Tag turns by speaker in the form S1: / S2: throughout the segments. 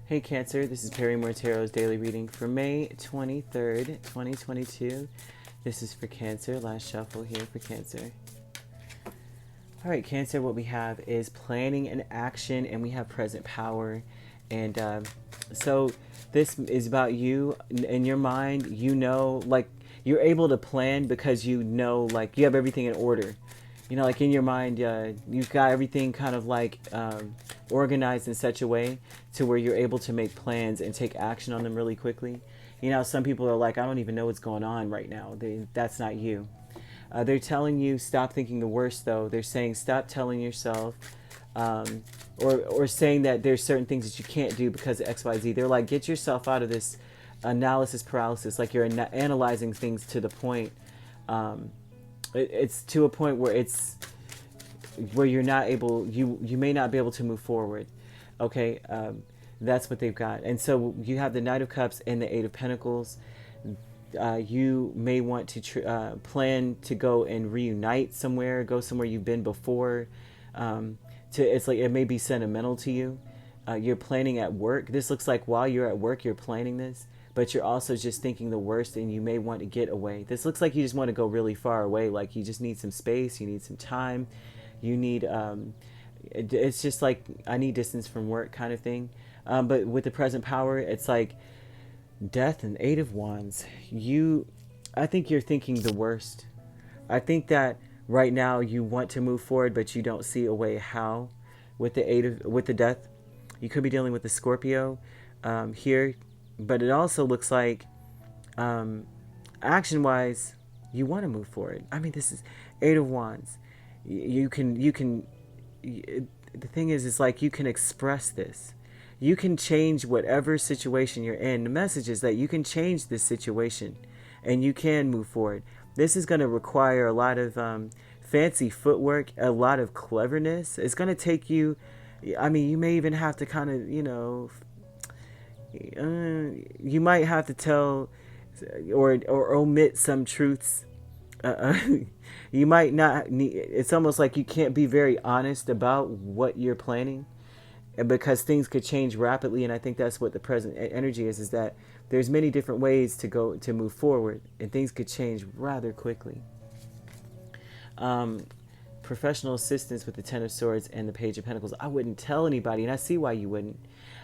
S1: Hey Cancer, this is Perry Mortero's daily reading for May 23rd, 2022. This is for Cancer, last shuffle here for Cancer. All right, Cancer, what we have is planning and action, and we have present power. And so this is about you in your mind. You know, like you're able to plan because you know, like you have everything in order. You know, like in your mind, you've got everything kind of like organized in such a way to where you're able to make plans and take action on them really quickly. You know, some people are like, I don't even know what's going on right now. That's not you. They're telling you stop thinking the worst, though. They're saying stop telling yourself, or saying that there's certain things that you can't do because of X, Y, Z. They're like, get yourself out of this analysis paralysis. Like you're analyzing things to the point. It's to a point where you're not able. You may not be able to move forward. Okay, that's what they've got. And so you have the Knight of Cups and the Eight of Pentacles. You may want to plan to go and reunite somewhere, go somewhere you've been before. It's like it may be sentimental to you. You're planning at work. This looks like while you're at work, you're planning this, but you're also just thinking the worst, and you may want to get away. This looks like you just want to go really far away. Like you just need some space. You need some time. You need. It's just like I need distance from work kind of thing. But with the present power, it's like Death and Eight of Wands. I think you're thinking the worst. I think that right now you want to move forward, but you don't see a way how. With the Death, you could be dealing with the Scorpio here, but it also looks like action-wise, you want to move forward. I mean, this is Eight of Wands. You can. The thing is, it's like you can express this. You can change whatever situation you're in. The message is that you can change this situation and you can move forward. This is going to require a lot of fancy footwork, a lot of cleverness. It's going to take you, I mean, you may even have to kind of, you might have to tell or omit some truths. You might not need, it's almost like you can't be very honest about what you're planning, and because things could change rapidly. And I think that's what the present energy is that there's many different ways to move forward, and things could change rather quickly. Professional assistance with the Ten of Swords and the Page of Pentacles. I wouldn't tell anybody, and I see why you wouldn't.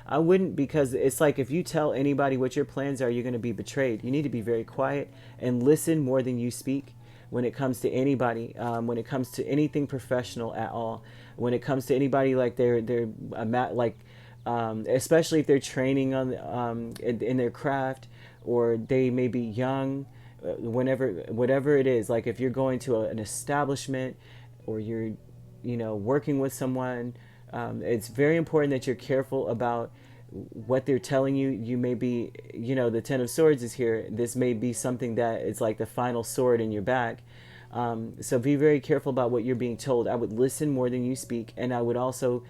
S1: I wouldn't, because it's like if you tell anybody what your plans are, you're going to be betrayed. You need to be very quiet and listen more than you speak when it comes to anybody, when it comes to anything professional at all. When it comes to anybody, like especially if they're training on in their craft, or they may be young, whatever it is. Like if you're going to an establishment, or you're working with someone, it's very important that you're careful about what they're telling you. You may be, the Ten of Swords is here. This may be something that is like the final sword in your back. So be very careful about what you're being told. I would listen more than you speak, and I would also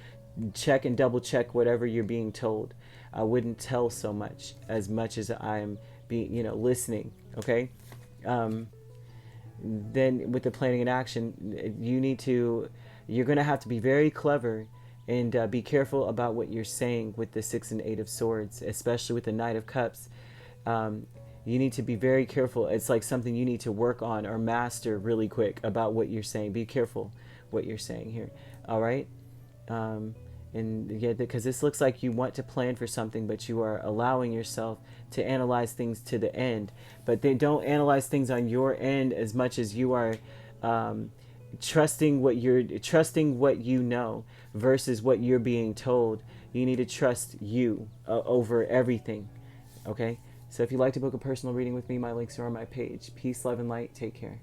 S1: check and double check whatever you're being told. I wouldn't tell so much as I am being, listening. Okay. Then with the planning and action, you're going to have to be very clever and be careful about what you're saying with the Six and Eight of Swords, especially with the Knight of Cups. You need to be very careful. It's like something you need to work on or master really quick about what you're saying. Be careful what you're saying here. All right? And yeah, because this looks like you want to plan for something, but you are allowing yourself to analyze things to the end. But they don't analyze things on your end as much as you are trusting what you know versus what you're being told. You need to trust you over everything. Okay? So if you'd like to book a personal reading with me, my links are on my page. Peace, love, and light. Take care.